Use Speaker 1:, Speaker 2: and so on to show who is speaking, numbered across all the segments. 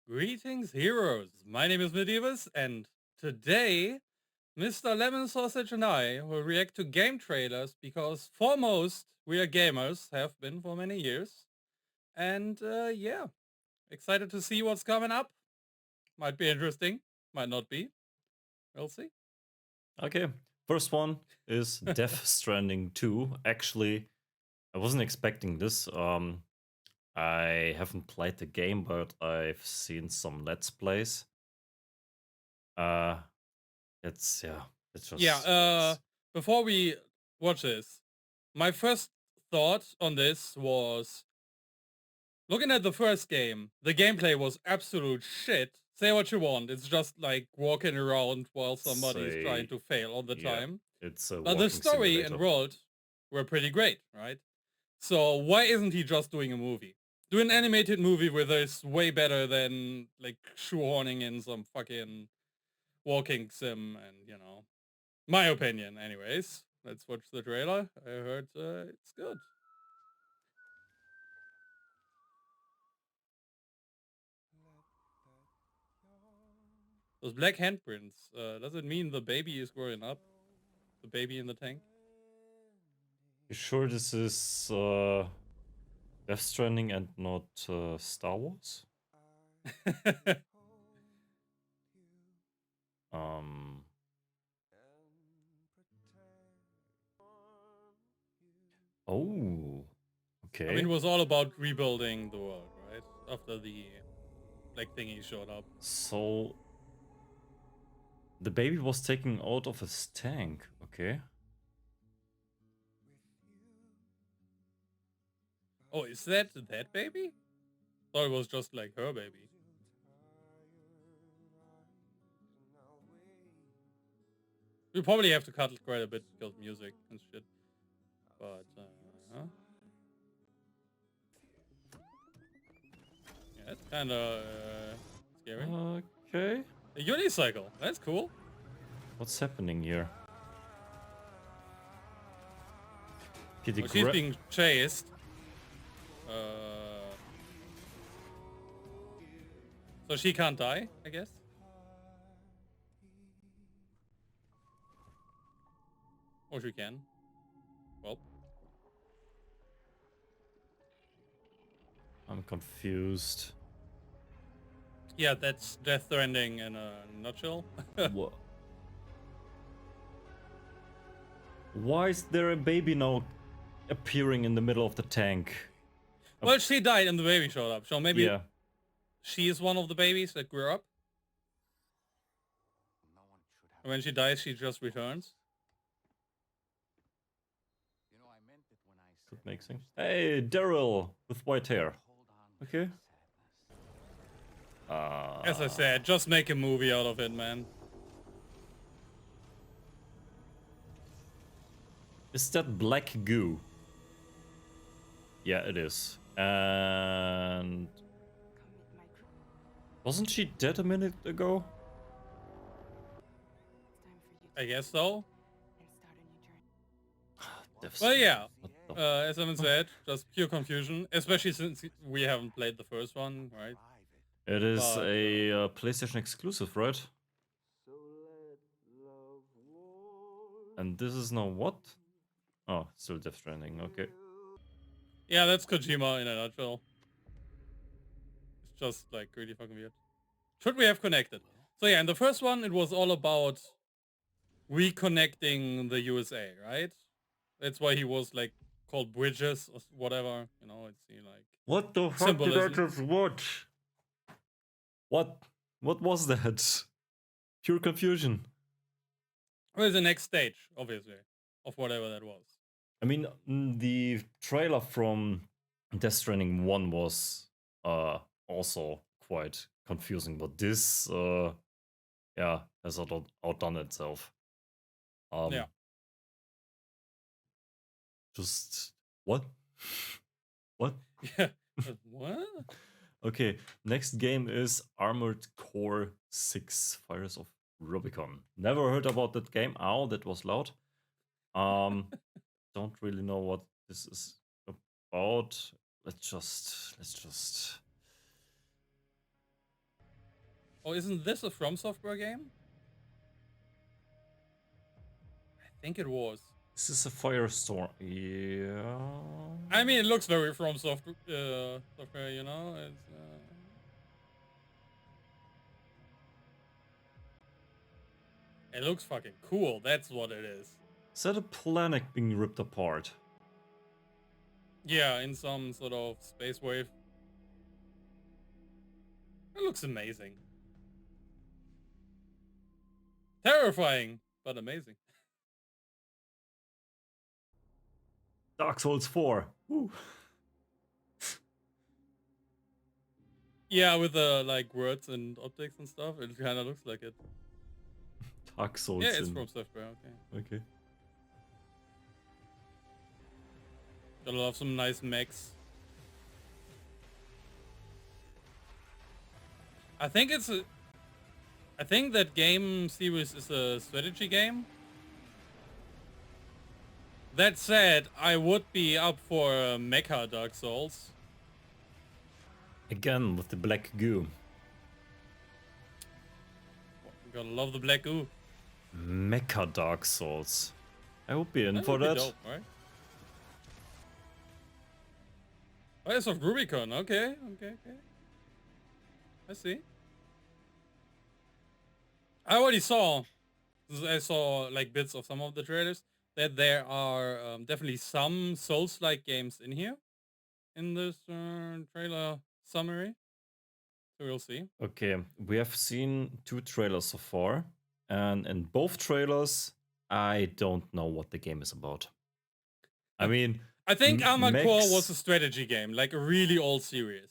Speaker 1: Greetings, heroes. My name is Medievus, and today, Mr. Lemon Sausage and I will react to game trailers because, foremost, we are gamers, have been for many years. And yeah, excited to see what's coming up. Might be interesting, might not be. We'll see.
Speaker 2: Okay, first one is Death Stranding 2. Actually, I wasn't expecting this. I haven't played the game, but I've seen some Let's Plays. Uh, it's yeah, it's
Speaker 1: Yeah,
Speaker 2: just nice.
Speaker 1: before we watch this, my first thought on this was looking at the first game, the gameplay was absolute shit. Say what you want, it's just like walking around while somebody is trying
Speaker 2: Say
Speaker 1: to fail all the
Speaker 2: yeah,
Speaker 1: time.
Speaker 2: it's a
Speaker 1: But the
Speaker 2: walking
Speaker 1: story and
Speaker 2: simulator.
Speaker 1: world were pretty great, right? So why isn't he just doing a movie? Do an animated movie with this way better than like shoehorning in some fucking walking sim and my opinion anyways. Let's watch the trailer. I heard it's good. Those black handprints, does it mean the baby is growing up? The baby in the tank?
Speaker 2: You sure this is Death Stranding and not Star Wars? Um, oh,
Speaker 1: I mean,
Speaker 2: okay.
Speaker 1: it was all about rebuilding the world, right? After the black thingy showed up.
Speaker 2: So the baby was taken out of his tank. Okay.
Speaker 1: Oh, is that baby? Thought it was just like her baby. We probably have to cut quite a bit because music and shit. But yeah, it's kind of scary.
Speaker 2: Okay.
Speaker 1: A unicycle. That's cool.
Speaker 2: What's happening here? Okay, the
Speaker 1: Oh, she's being chased. Uh, so she can't die, I guess. Or she can. Well,
Speaker 2: I'm confused.
Speaker 1: yeah, that's Death Stranding in a nutshell.
Speaker 2: What? Why is there a baby now appearing in the middle of the tank?
Speaker 1: Well, she died and the baby showed up. So maybe
Speaker 2: Yeah.
Speaker 1: she is one of the babies that grew up. And when she dies, she just returns.
Speaker 2: Could make sense. Hey, Daryl with white hair. Okay.
Speaker 1: As I said, just make a movie out of it, man.
Speaker 2: Is that black goo? Yeah, it is. And wasn't she dead a minute ago?
Speaker 1: I guess so.
Speaker 2: Death
Speaker 1: Well,
Speaker 2: Stranding.
Speaker 1: yeah.
Speaker 2: What the
Speaker 1: As Evan said, just pure confusion, especially since we haven't played the first one, right?
Speaker 2: It is
Speaker 1: But
Speaker 2: a PlayStation exclusive, right? And this is now what? Oh, still Death Stranding, okay.
Speaker 1: yeah, that's Kojima in a nutshell. It's just like really fucking weird. Should we have connected? So yeah, in the first one, it was all about reconnecting the USA, right? That's why he was like called Bridges or whatever. It's like
Speaker 2: What the fuck did I
Speaker 1: symbolism.
Speaker 2: just watch? What? What was that? Pure confusion.
Speaker 1: Well, the next stage, obviously, of whatever that was.
Speaker 2: I mean, the trailer from Death Stranding 1 was also quite confusing, but this yeah, has outdone itself.
Speaker 1: Yeah.
Speaker 2: Just what? What?
Speaker 1: Yeah. What?
Speaker 2: Okay, next game is Armored Core 6 Fires of Rubicon. Never heard about that game. Ow, that was loud. Don't really know what this is about. Let's just
Speaker 1: Oh, isn't this a From Software game? I think it was.
Speaker 2: This is a Firestorm. Yeah.
Speaker 1: I mean, it looks very From Software, you know? It looks fucking cool, that's what it is.
Speaker 2: Is that a planet being ripped apart?
Speaker 1: Yeah, in some sort of space wave. It looks amazing. Terrifying, but amazing.
Speaker 2: Dark Souls 4. Woo.
Speaker 1: Yeah, with the like words and optics and stuff, it kind of looks like it.
Speaker 2: Dark Souls.
Speaker 1: Yeah, it's From Software. Okay.
Speaker 2: Okay.
Speaker 1: Gotta love some nice mechs. I think that game series is a strategy game. That said, I would be up for Mecha Dark Souls.
Speaker 2: Again with the black goo.
Speaker 1: Gotta love the black goo.
Speaker 2: Mecha Dark Souls. I would be in
Speaker 1: That
Speaker 2: for
Speaker 1: would be
Speaker 2: that.
Speaker 1: dope, right? Rise of Rubicon. Okay. I see. I already saw. I saw like bits of some of the trailers that there are definitely some Souls-like games in here in this trailer summary. So we'll see.
Speaker 2: Okay, we have seen 2 trailers so far, and in both trailers, I don't know what the game is about. I mean,
Speaker 1: I think Armored Core
Speaker 2: mechs-
Speaker 1: was a strategy game, like a really old series.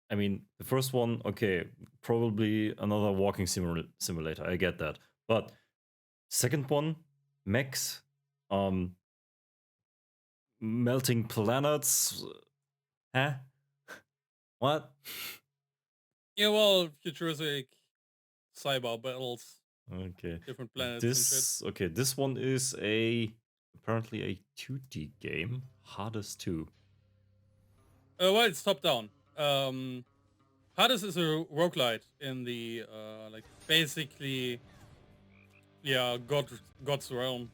Speaker 2: I mean, the first one, okay, probably another walking simulator. I get that, but second one, mechs, melting planets. Huh? What?
Speaker 1: Yeah, well, futuristic cyber battles,
Speaker 2: Okay.
Speaker 1: different planets and shit.
Speaker 2: This this one is apparently a 2D game. Hades 2.
Speaker 1: Well, it's top down. Hades is a roguelite in the like basically, yeah, God's realm.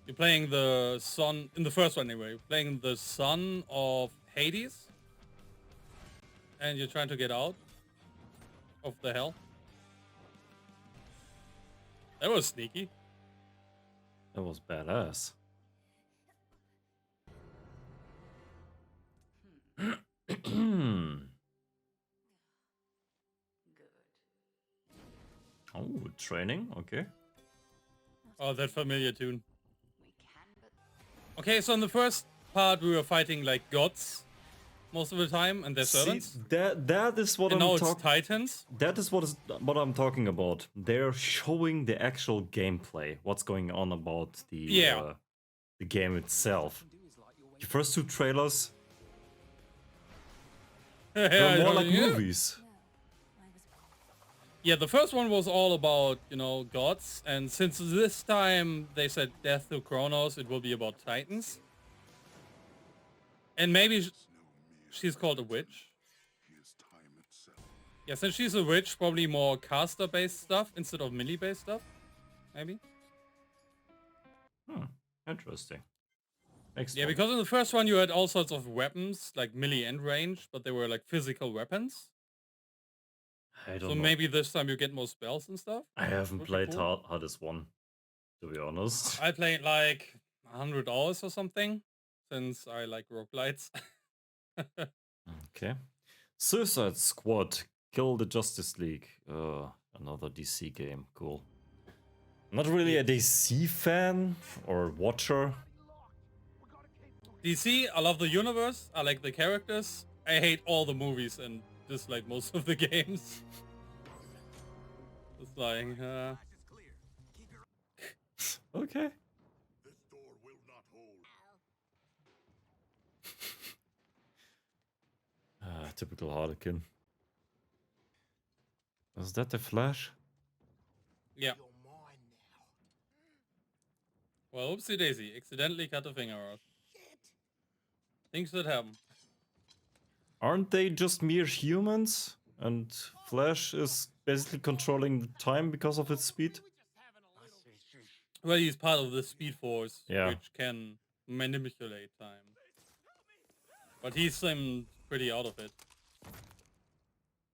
Speaker 1: You're playing the son in the first one anyway. You're playing the son of Hades, and you're trying to get out of the hell. That was sneaky.
Speaker 2: That was badass. Oh, training, okay.
Speaker 1: Oh, that familiar tune. Okay, so in the first part we were fighting like gods most of the time and their
Speaker 2: See,
Speaker 1: servants.
Speaker 2: that is what
Speaker 1: And now
Speaker 2: I'm
Speaker 1: it's
Speaker 2: talking.
Speaker 1: titans.
Speaker 2: That is what I'm talking about. They're showing the actual gameplay. What's going on about the game itself. The first 2 trailers, they're more like movies.
Speaker 1: Yeah, the first one was all about, you know, gods, and since this time they said Death to Kronos, it will be about titans. And maybe she's called a witch. Yeah, since she's a witch, probably more caster-based stuff instead of melee-based stuff. Maybe.
Speaker 2: Interesting. Next
Speaker 1: Yeah,
Speaker 2: one.
Speaker 1: because in the first one you had all sorts of weapons, like melee and range, but they were like physical weapons.
Speaker 2: I don't
Speaker 1: So
Speaker 2: know.
Speaker 1: maybe this time you get more spells and stuff.
Speaker 2: I haven't
Speaker 1: Would be
Speaker 2: played
Speaker 1: cool.
Speaker 2: Hades 1, to be honest.
Speaker 1: I played like 100 hours or something, since I like roguelites.
Speaker 2: Okay. Suicide Squad, Kill the Justice League. Another DC game. Cool. Not really a DC fan or watcher.
Speaker 1: DC, I love the universe, I like the characters. I hate all the movies and dislike most of the games. It's like,
Speaker 2: Okay. Typical Harlequin. Was that the Flash?
Speaker 1: yeah. Well, oopsie daisy, accidentally cut a finger off. Things that happen.
Speaker 2: Aren't they just mere humans? and Flash is basically controlling the time because of its speed.
Speaker 1: Well, he's part of the Speed Force,
Speaker 2: Yeah.
Speaker 1: which can manipulate time. But he seemed pretty out of it.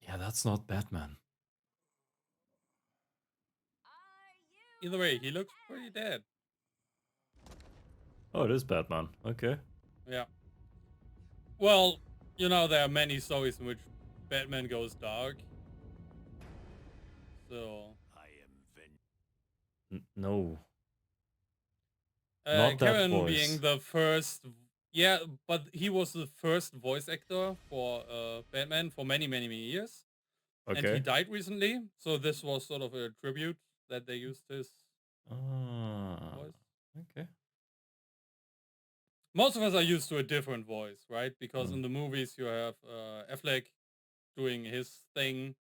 Speaker 2: Yeah, that's not Batman.
Speaker 1: Either way, he looks pretty dead.
Speaker 2: Oh, it is Batman. Okay.
Speaker 1: Yeah. Well, you know, there are many stories in which Batman goes dark. So,
Speaker 2: No. Not that
Speaker 1: Karen
Speaker 2: voice.
Speaker 1: being the first, yeah, but he was the first voice actor for Batman for many, many, many years. And he
Speaker 2: Okay.
Speaker 1: died recently. So this was sort of a tribute that they used his
Speaker 2: Ah.
Speaker 1: voice.
Speaker 2: Okay.
Speaker 1: Most of us are used to a different voice, right? Because
Speaker 2: Mm.
Speaker 1: in the movies you have Affleck doing his thing,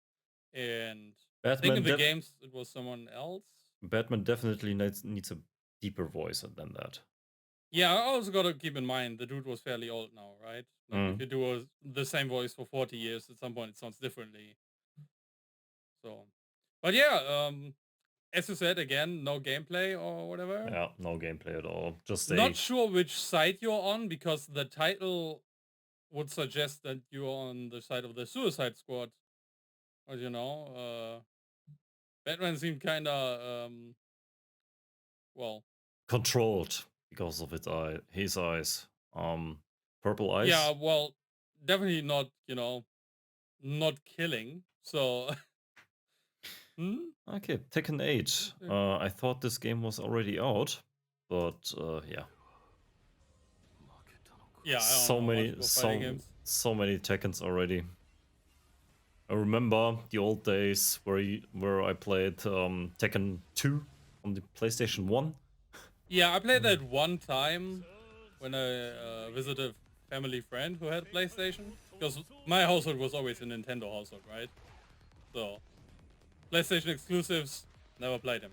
Speaker 1: and I think in the games it was someone else.
Speaker 2: Batman definitely needs a deeper voice than that.
Speaker 1: Yeah, I also got to keep in mind the dude was fairly old now, right? Like if you do the same voice for 40 years, at some point it sounds differently. So, but yeah, as you said again, no gameplay or whatever.
Speaker 2: Yeah, no gameplay at all. Just
Speaker 1: Not sure which side you're on because the title would suggest that you're on the side of the Suicide Squad. But you know, Batman seemed kind of well,
Speaker 2: controlled because of his eyes. Purple eyes.
Speaker 1: yeah, well, definitely not, you know, not killing. So,
Speaker 2: Okay, Tekken 8. I thought this game was already out, but yeah.
Speaker 1: Yeah, I don't
Speaker 2: So
Speaker 1: know
Speaker 2: many,
Speaker 1: much about fighting games.
Speaker 2: so many Tekkens already. I remember the old days where I played Tekken 2 on the PlayStation 1.
Speaker 1: Yeah, I played that one time when I visited a family friend who had a PlayStation. Because my household was always a Nintendo household, right? So, PlayStation exclusives, never played them.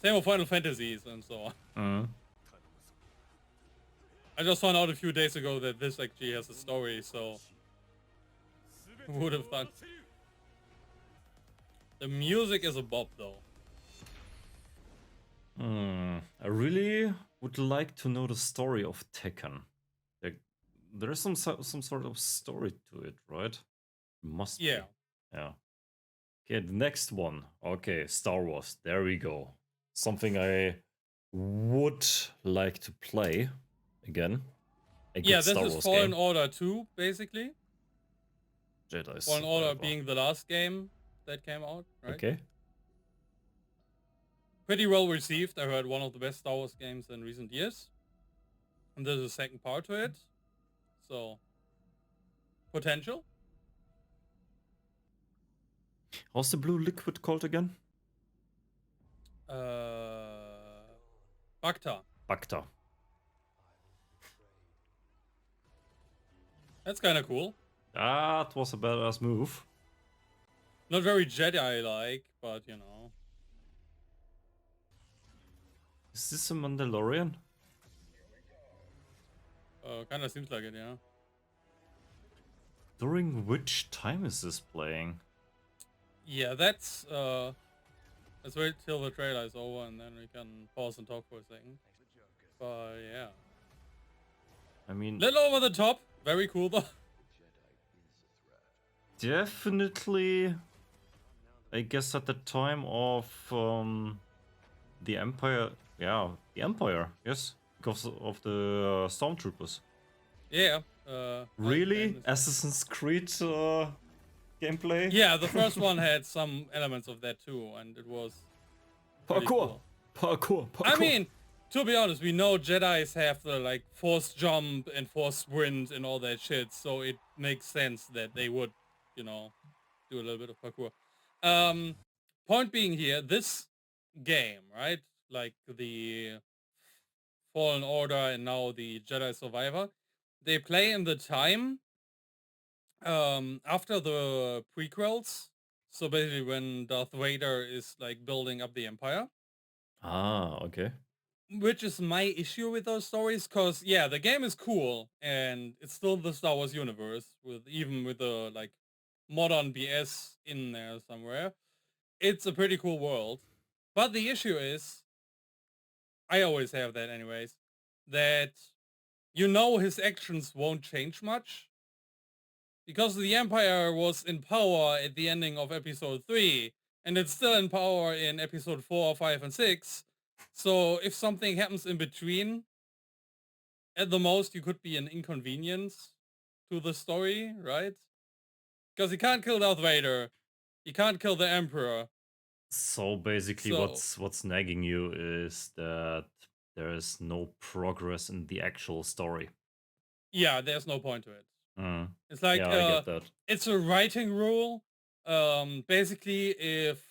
Speaker 1: Same with Final Fantasies and so on. I just found out a few days ago that this actually has a story, so who would have thought? The music is a bop, though.
Speaker 2: I really would like to know the story of Tekken. There is some sort of story to it, right? Must be.
Speaker 1: Yeah.
Speaker 2: Yeah. Okay, the next one. Okay, Star Wars. There we go. Something I would like to play again.
Speaker 1: Yeah, this is Fallen Order 2, basically.
Speaker 2: Jedi
Speaker 1: Fallen Order being the last game that came out, right?
Speaker 2: Okay.
Speaker 1: Pretty well received. I heard one of the best Star Wars games in recent years. And there's a second part to it. So, potential.
Speaker 2: How's the blue liquid called again?
Speaker 1: Bacta.
Speaker 2: Bacta.
Speaker 1: That's kind of cool.
Speaker 2: That was a badass move.
Speaker 1: Not very Jedi-like, but you know.
Speaker 2: Is this a Mandalorian?
Speaker 1: Kind of seems like it, yeah.
Speaker 2: During which time is this playing?
Speaker 1: Yeah, that's let's wait till the trailer is over and then we can pause and talk for a second. But yeah.
Speaker 2: I mean,
Speaker 1: little over the top. Very cool though.
Speaker 2: Definitely, I guess at the time of the Empire, yeah, the Empire, yes, because of the Stormtroopers.
Speaker 1: Yeah.
Speaker 2: Really? Assassin's Creed gameplay?
Speaker 1: Yeah, the first one had some elements of that too, and it was
Speaker 2: parkour.
Speaker 1: Cool.
Speaker 2: Parkour.
Speaker 1: I mean, to be honest, we know Jedis have the like force jump and force sprint and all that shit, so it makes sense that they would, you know, do a little bit of parkour. Point being here, this game, right? Like the Fallen Order and now the Jedi Survivor, they play in the time after the prequels. So basically when Darth Vader is like building up the Empire.
Speaker 2: Ah, okay.
Speaker 1: Which is my issue with those stories, because yeah, the game is cool and it's still the Star Wars universe with even with the like modern BS in there somewhere. It's a pretty cool world. But the issue is, I always have that anyways, that you know his actions won't change much. Because the Empire was in power at the ending of episode 3, and it's still in power in episode 4, 5, and 6. So if something happens in between, at the most you could be an inconvenience to the story, right? Because you can't kill Darth Vader, you can't kill the Emperor.
Speaker 2: So basically,
Speaker 1: So
Speaker 2: what's nagging you is that there is no progress in the actual story.
Speaker 1: yeah, there's no point to it.
Speaker 2: Mm.
Speaker 1: It's like
Speaker 2: Yeah, I get that.
Speaker 1: it's a writing rule. Basically, if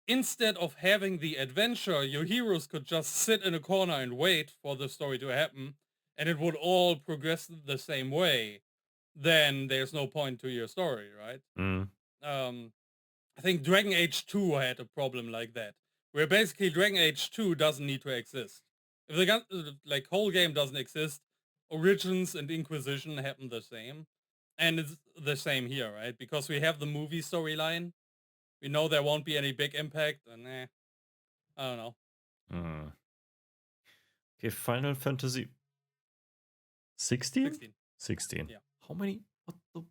Speaker 1: instead of having the adventure, your heroes could just sit in a corner and wait for the story to happen, and it would all progress the same way, then there's no point to your story, right?
Speaker 2: Mm.
Speaker 1: I think Dragon Age 2 had a problem like that, where basically Dragon Age 2 doesn't need to exist. If the like whole game doesn't exist, Origins and Inquisition happen the same, and it's the same here, right? Because we have the movie storyline, we know there won't be any big impact, and I don't know.
Speaker 2: Mm. Okay, Final Fantasy 16?
Speaker 1: 16.
Speaker 2: 16.
Speaker 1: Yeah.
Speaker 2: How many? What the?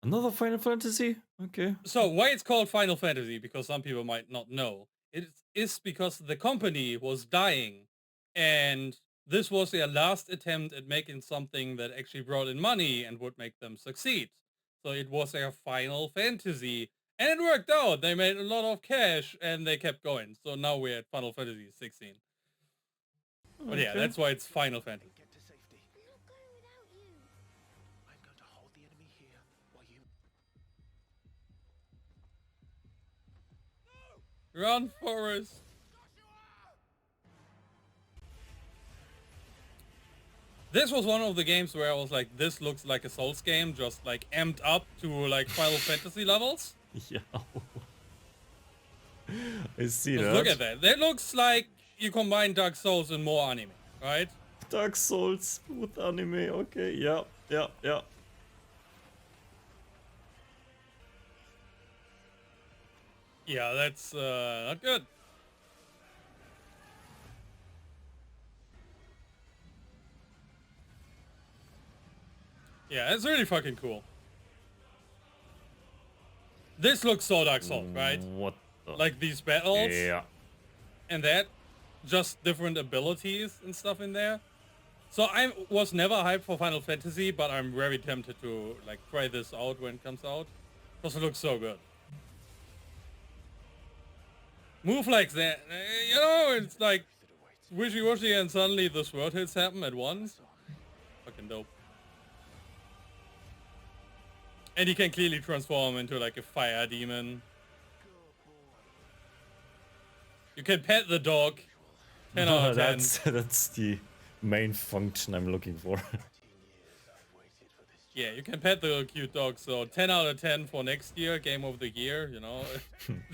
Speaker 2: Another Final Fantasy? Okay.
Speaker 1: So why it's called Final Fantasy, because some people might not know, it is because the company was dying, and this was their last attempt at making something that actually brought in money and would make them succeed. So it was their Final Fantasy, and it worked out. They made a lot of cash, and they kept going. So now we're at Final Fantasy 16. But yeah,
Speaker 2: Okay.
Speaker 1: that's why it's Final Fantasy.
Speaker 3: Get to safety.
Speaker 4: I'm not going without you.
Speaker 3: I'm going to hold the enemy here while you.
Speaker 1: Run, Forrest! This was one of the games where I was like, this looks like a Souls game, just like amped up to like Final Fantasy levels.
Speaker 2: Yeah. I see
Speaker 1: Just
Speaker 2: that.
Speaker 1: look at that. That looks like you combine Dark Souls and more anime, right?
Speaker 2: Dark Souls with anime. Okay. Yeah. Yeah. Yeah.
Speaker 1: Yeah, that's not good. Yeah, it's really fucking cool. This looks so Dark Souls, right?
Speaker 2: What the?
Speaker 1: Like these battles
Speaker 2: Yeah.
Speaker 1: and that, just different abilities and stuff in there. So I was never hyped for Final Fantasy, but I'm very tempted to like try this out when it comes out, because it looks so good. Move like that, you know, it's like wishy-washy and suddenly the sword hits happen at once. Fucking dope. And he can clearly transform into like a fire demon. You can pet the dog. 10 out of 10.
Speaker 2: That's the main function I'm looking for.
Speaker 1: Yeah, you can pet the cute dog, so 10 out of 10 for next year, game of the year, you know,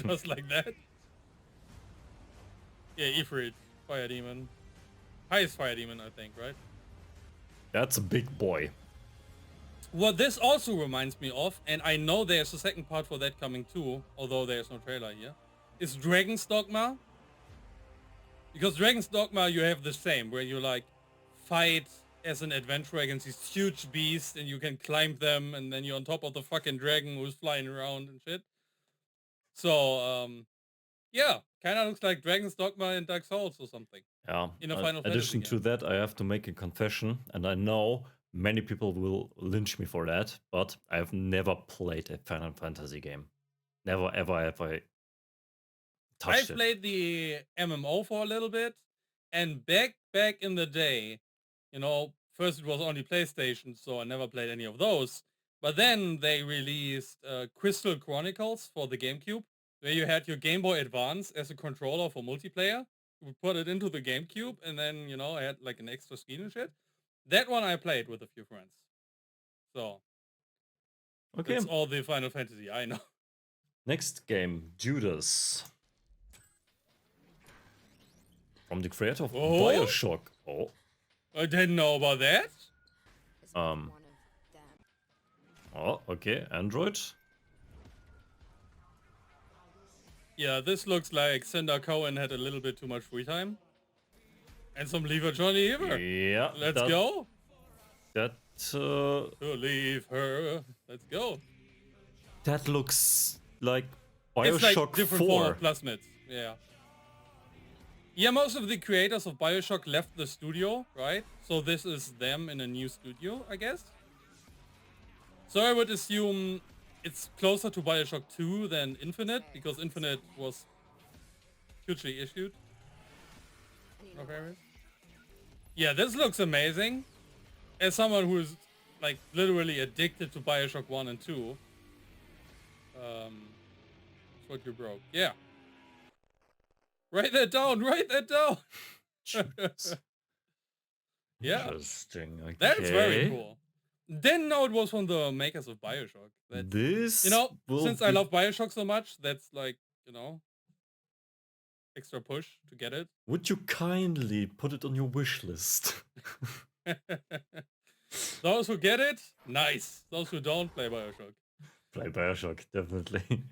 Speaker 1: just like that. Yeah, Ifrit, fire demon. Highest fire demon, I think, right?
Speaker 2: That's a big boy.
Speaker 1: What this also reminds me of, and I know there's a second part for that coming too, although there's no trailer here, is Dragon's Dogma. Because Dragon's Dogma, you have the same, where you like fight as an adventurer against these huge beasts, and you can climb them, and then you're on top of the fucking dragon who's flying around and shit. So, yeah, kind of looks like Dragon's Dogma in Dark Souls or something.
Speaker 2: Yeah.
Speaker 1: In a
Speaker 2: In
Speaker 1: Final
Speaker 2: addition
Speaker 1: Fantasy
Speaker 2: to that, I have to make a confession, and I know many people will lynch me for that, but I have never played a Final Fantasy game. Never, ever have I touched
Speaker 1: I
Speaker 2: it.
Speaker 1: played the MMO for a little bit, and back in the day, you know, first it was only PlayStation, so I never played any of those. But then they released Crystal Chronicles for the GameCube, where you had your Game Boy Advance as a controller for multiplayer. You would put it into the GameCube, and then, you know, I had like an extra screen and shit. That one I played with a few friends. So,
Speaker 2: Okay.
Speaker 1: that's all the Final Fantasy I know.
Speaker 2: Next game, Judas. From the creator of
Speaker 1: Oh?
Speaker 2: Bioshock. Oh.
Speaker 1: I didn't know about that.
Speaker 4: Is one
Speaker 2: Um.
Speaker 4: of them.
Speaker 2: Oh, okay. Android.
Speaker 1: Yeah, this looks like Cinder Cohen had a little bit too much free time. And some Leave Her Johnny Ever.
Speaker 2: Yeah,
Speaker 1: Let's go.
Speaker 2: That
Speaker 1: To leave her. Let's go.
Speaker 2: that looks like
Speaker 1: It's like
Speaker 2: Bioshock
Speaker 1: different form
Speaker 2: 4.
Speaker 1: of plasmids. Yeah. Yeah, most of the creators of Bioshock left the studio, right? So this is them in a new studio, I guess. So I would assume it's closer to Bioshock 2 than Infinite, because Infinite was hugely issued. Of areas. Yeah, this looks amazing. As someone who's like literally addicted to Bioshock 1 and 2. That's what you broke. Yeah. Write that down, write that down.
Speaker 2: Jeez.
Speaker 1: Yeah.
Speaker 2: Interesting. Okay.
Speaker 1: That's very cool. Didn't know it was from the makers of Bioshock. That's,
Speaker 2: This
Speaker 1: you know,
Speaker 2: will
Speaker 1: since I
Speaker 2: be-
Speaker 1: love Bioshock so much, that's like, you know, extra push to get it.
Speaker 2: Would you kindly put it on your wish list?
Speaker 1: Those who get it, nice. Those who don't, play Bioshock.
Speaker 2: Play Bioshock, definitely.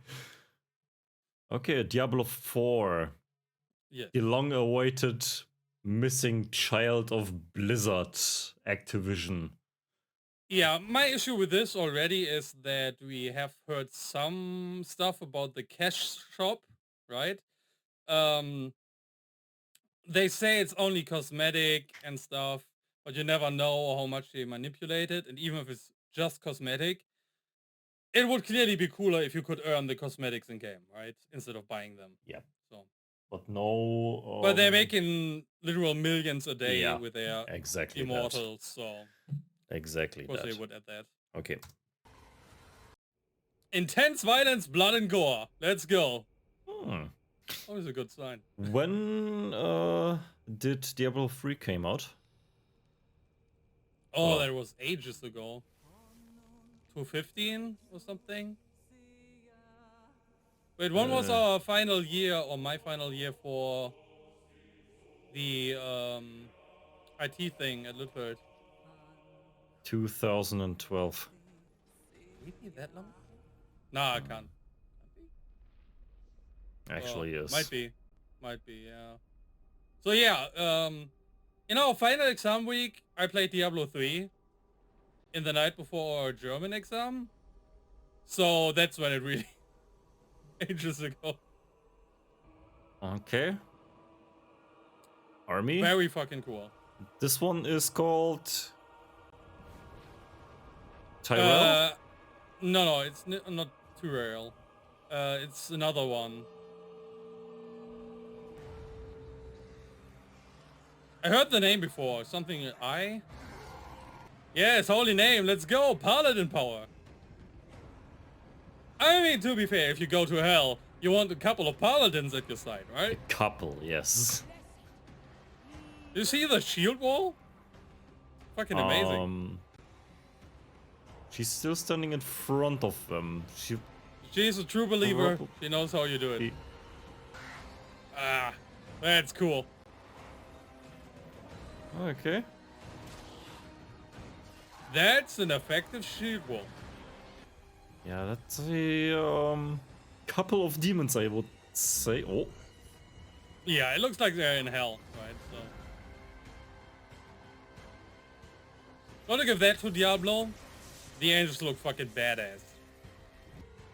Speaker 2: Okay, Diablo 4.
Speaker 1: Yeah.
Speaker 2: The long-awaited missing child of Blizzard Activision.
Speaker 1: Yeah, my issue with this already is that we have heard some stuff about the cash shop, right? They say it's only cosmetic and stuff, but you never know how much they manipulate it. And even if it's just cosmetic, it would clearly be cooler if you could earn the cosmetics in game, right? Instead of buying them.
Speaker 2: Yeah.
Speaker 1: So,
Speaker 2: But no...
Speaker 1: but they're making literal millions a day
Speaker 2: yeah,
Speaker 1: with their
Speaker 2: exactly that.
Speaker 1: immortals, so
Speaker 2: Exactly
Speaker 1: of course
Speaker 2: that.
Speaker 1: they would add that.
Speaker 2: Okay.
Speaker 1: Intense violence, blood and gore. Let's go.
Speaker 2: Hmm.
Speaker 1: Always a good sign.
Speaker 2: When did Diablo 3 came out?
Speaker 1: Oh,
Speaker 2: Oh.
Speaker 1: that was ages ago. 2015 or something. Wait, when was our final year or my final year for the IT thing at Litford?
Speaker 2: 2012.
Speaker 1: Maybe that long? Nah, I can't.
Speaker 2: Actually, yes.
Speaker 1: Might be, yeah. So yeah, in our final exam week, I played Diablo 3 in the night before our German exam. So that's when it really ages ago.
Speaker 2: Okay. Army.
Speaker 1: Very fucking cool.
Speaker 2: This one is called Tyrell.
Speaker 1: No, it's not Tyrell. It's another one. I heard the name before. Something I. Yes, holy name. Let's go. Paladin power. I mean, to be fair, if you go to hell, you want a couple of paladins at your side, right?
Speaker 2: Couple, yes.
Speaker 1: You see the shield wall? Fucking amazing.
Speaker 2: She's still standing in front of them.
Speaker 1: She's a true believer. She knows how you do it.
Speaker 2: She-
Speaker 1: Ah, that's cool.
Speaker 2: Okay.
Speaker 1: That's an effective shield wall.
Speaker 2: Yeah, that's a couple of demons, I would say. Oh,
Speaker 1: Yeah, it looks like they're in hell, right? So. Gotta give that to Diablo. The angels look fucking badass.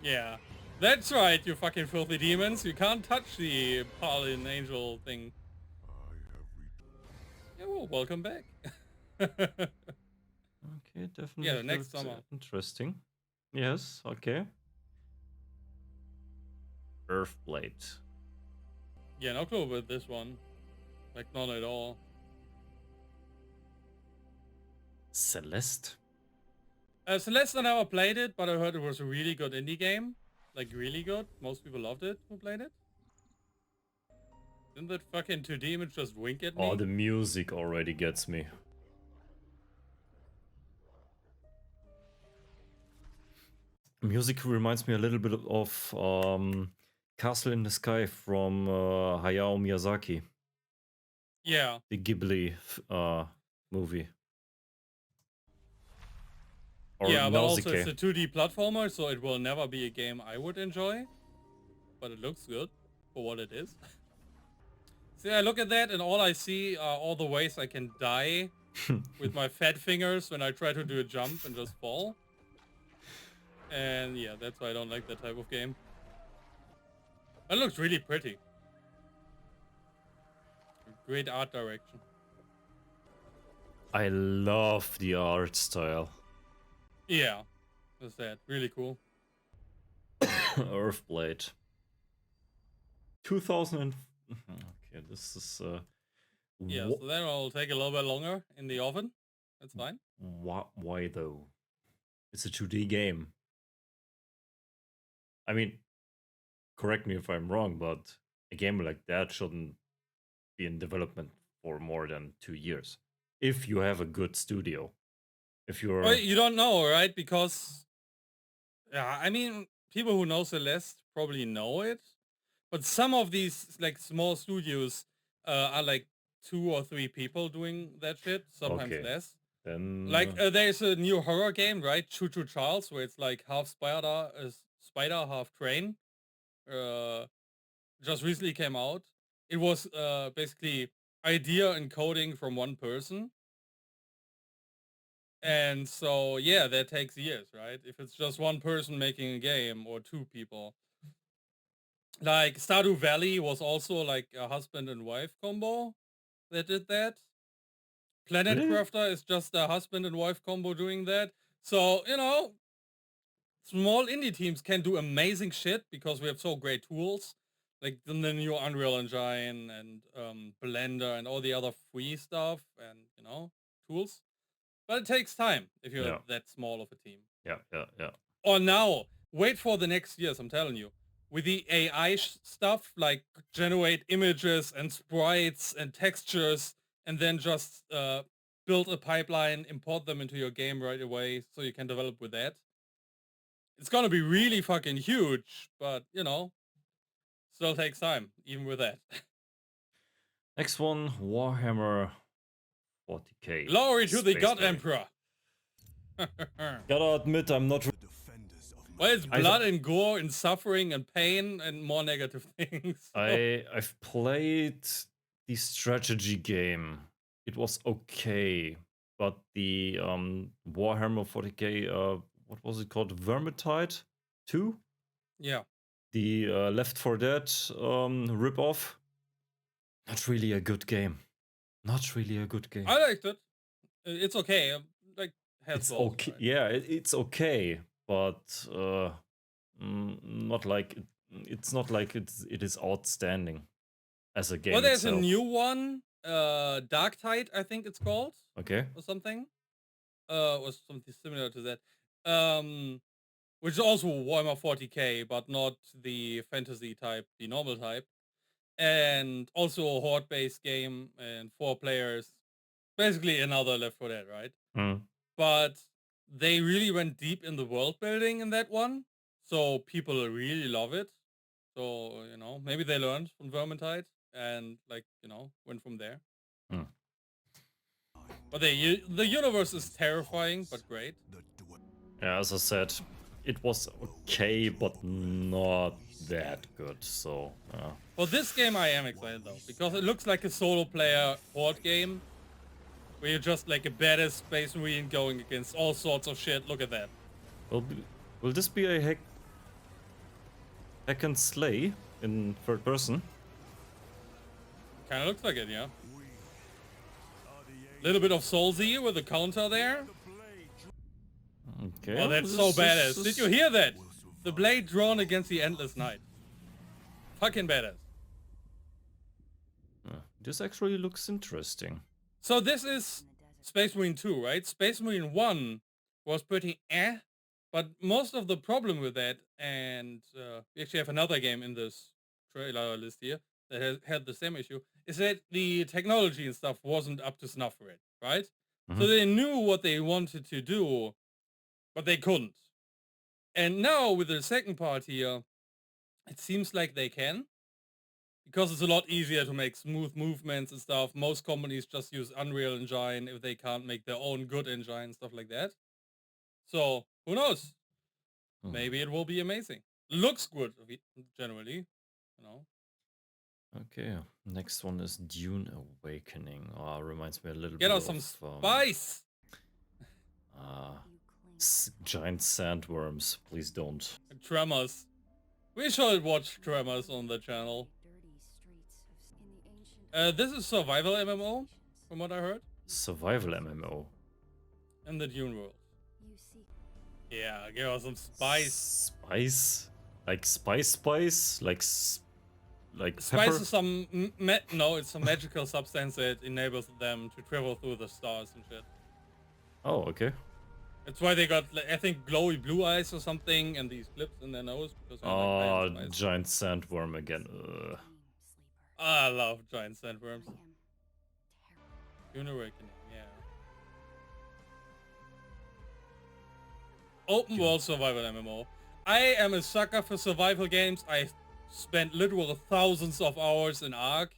Speaker 1: Yeah. That's right, you fucking filthy demons. You can't touch the Paladin angel thing. Yeah, well, welcome back.
Speaker 2: okay, definitely.
Speaker 1: Yeah, next
Speaker 2: looks
Speaker 1: summer.
Speaker 2: Interesting. Yes, okay. Earthblade.
Speaker 1: Yeah, no clue with this one. Like, none at all.
Speaker 2: Celeste.
Speaker 1: Celeste, I never played it, but I heard it was a really good indie game. Like, really good. Most people loved it who played it. Didn't that fucking 2D image just wink at me?
Speaker 2: Oh, the music already gets me. Music reminds me a little bit of Castle in the Sky from Hayao Miyazaki,
Speaker 1: Yeah.
Speaker 2: the Ghibli movie. Or
Speaker 1: Yeah, but also
Speaker 2: Nausicaa.
Speaker 1: it's a 2D platformer, so it will never be a game I would enjoy. But it looks good. for what it is. See, I look at that and all I see are all the ways I can die with my fat fingers when I try to do a jump and just fall. And yeah, that's why I don't like that type of game. That looks really pretty. Great art direction.
Speaker 2: I love the art style.
Speaker 1: Yeah, that's that. Really cool.
Speaker 2: Earthblade. 2000 and... Okay, this is...
Speaker 1: Yeah, so then it'll take a little bit longer in the oven. That's fine.
Speaker 2: Why though? It's a 2D game. I mean, correct me if I'm wrong, but a game like that shouldn't be in development for more than 2 years. If you have a good studio. If you're...
Speaker 1: Well, you don't know, right? Because, yeah, I mean, people who know Celeste probably know it. But some of these, like, small studios are, like, 2 or 3 people doing that shit. Sometimes
Speaker 2: Okay.
Speaker 1: less.
Speaker 2: Then...
Speaker 1: Like, there's a new horror game, right? Choo Choo Charles, where it's, like, half spider, half train. Just recently came out. It was basically idea and coding from one person. And so, yeah, that takes years, right? If it's just one person making a game or 2 people. Like Stardew Valley was also like a husband and wife combo that did that. Planet
Speaker 2: Really?
Speaker 1: Crafter is just a husband and wife combo doing that. So, you know, small indie teams can do amazing shit because we have so great tools. Like the new Unreal Engine and Blender and all the other free stuff and, you know, tools. But it takes time if you're
Speaker 2: Yeah.
Speaker 1: that small of a team.
Speaker 2: Yeah.
Speaker 1: Or now, wait for the next years, I'm telling you. With the AI stuff, like generate images and sprites and textures, and then just build a pipeline, import them into your game right away so you can develop with that. It's gonna be really fucking huge, but, you know, still takes time, even with that.
Speaker 2: Next one, Warhammer 40k.
Speaker 1: Glory to the
Speaker 2: Space
Speaker 1: God
Speaker 2: Marine.
Speaker 1: Emperor!
Speaker 2: Gotta admit, I'm not...
Speaker 1: Well, it's blood and gore and suffering and pain and more negative things. So-
Speaker 2: I've played the strategy game. It was okay, but the Warhammer 40k, what was it called? Vermintide 2?
Speaker 1: Yeah.
Speaker 2: The Left 4 Dead ripoff. Not really a good game. Not really a good game.
Speaker 1: I liked it. It's okay. Like, has
Speaker 2: It's
Speaker 1: flaws,
Speaker 2: okay.
Speaker 1: right?
Speaker 2: Yeah, it's okay, but not like it's not like it is outstanding as a game.
Speaker 1: Well, there's
Speaker 2: itself.
Speaker 1: a new one, Dark Tide, I think it's called,
Speaker 2: Okay.
Speaker 1: or something. Or something similar to that. Which is also Warhammer 40k, but not the fantasy type, the normal type. And also a horde-based game and 4 players. Basically another Left 4 Dead, right?
Speaker 2: Mm.
Speaker 1: But they really went deep in the world building in that one. So people really love it. So, you know, maybe they learned from Vermintide and, like, you know, went from there.
Speaker 2: Hmm.
Speaker 1: But the universe is terrifying, but great.
Speaker 2: Yeah, as I said, it was okay, but not that good. So,
Speaker 1: For this game, I am excited though, because it looks like a solo player horde game where you're just like a badass space marine going against all sorts of shit. Look at that.
Speaker 2: will this be a hack and slay in third person?
Speaker 1: Kind of looks like it, yeah. Little bit of Soulsy with a counter there.
Speaker 2: Okay.
Speaker 1: Oh, that's so badass. Did you hear that? The blade drawn against the Endless Night. Fucking badass.
Speaker 2: This actually looks interesting.
Speaker 1: So this is Space Marine 2, right? Space Marine 1 was pretty but most of the problem with that, and we actually have another game in this trailer list here that had the same issue, is that the technology and stuff wasn't up to snuff for it, right? So they knew what they wanted to do, but they couldn't. And now with the second part here, it seems like they can. Because it's a lot easier to make smooth movements and stuff. Most companies just use Unreal Engine if they can't make their own good engine and stuff like that. So, who knows? Maybe it will be amazing. Looks good, generally, you know.
Speaker 2: Okay, next one is Dune Awakening. Reminds me a little
Speaker 1: Get
Speaker 2: bit
Speaker 1: us some
Speaker 2: of
Speaker 1: spice.
Speaker 2: giant sandworms. Please don't.
Speaker 1: Tremors. We should watch Tremors on the channel. This is survival MMO, from what I heard,
Speaker 2: Survival MMO.
Speaker 1: in the Dune world. Yeah, give us some spice.
Speaker 2: Spice? Like spice? Like
Speaker 1: Spice
Speaker 2: pepper?
Speaker 1: is some no, it's a magical substance that enables them to travel through the stars and shit.
Speaker 2: Oh, okay.
Speaker 1: That's why they got, like, I think, glowy blue eyes or something, and these clips in their nose because they're like high
Speaker 2: Oh,
Speaker 1: in spice.
Speaker 2: giant sandworm again. Ugh.
Speaker 1: I love giant sandworms. Dune Awakening, yeah. Open world survival MMO. I am a sucker for survival games. I spent literal thousands of hours in Ark.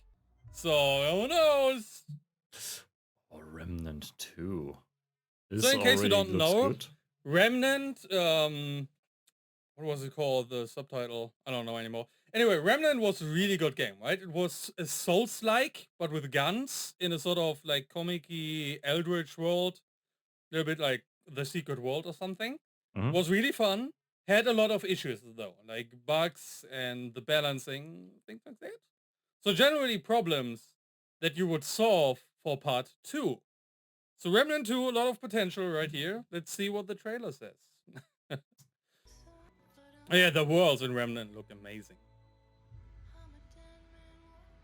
Speaker 1: So, who knows?
Speaker 2: Oh, Remnant 2.
Speaker 1: So in case you don't know,
Speaker 2: good.
Speaker 1: Remnant, what was it called? The subtitle? I don't know anymore. Anyway, Remnant was a really good game, right? It was a Souls-like, but with guns in a sort of like comic-y Eldritch world. A little bit like The Secret World or something.
Speaker 2: Mhm.
Speaker 1: Was really fun. Had a lot of issues though, like bugs and the balancing, things like that. So generally problems that you would solve for part 2. So Remnant 2, a lot of potential right here. Let's see what the trailer says. Oh yeah, the worlds in Remnant look amazing.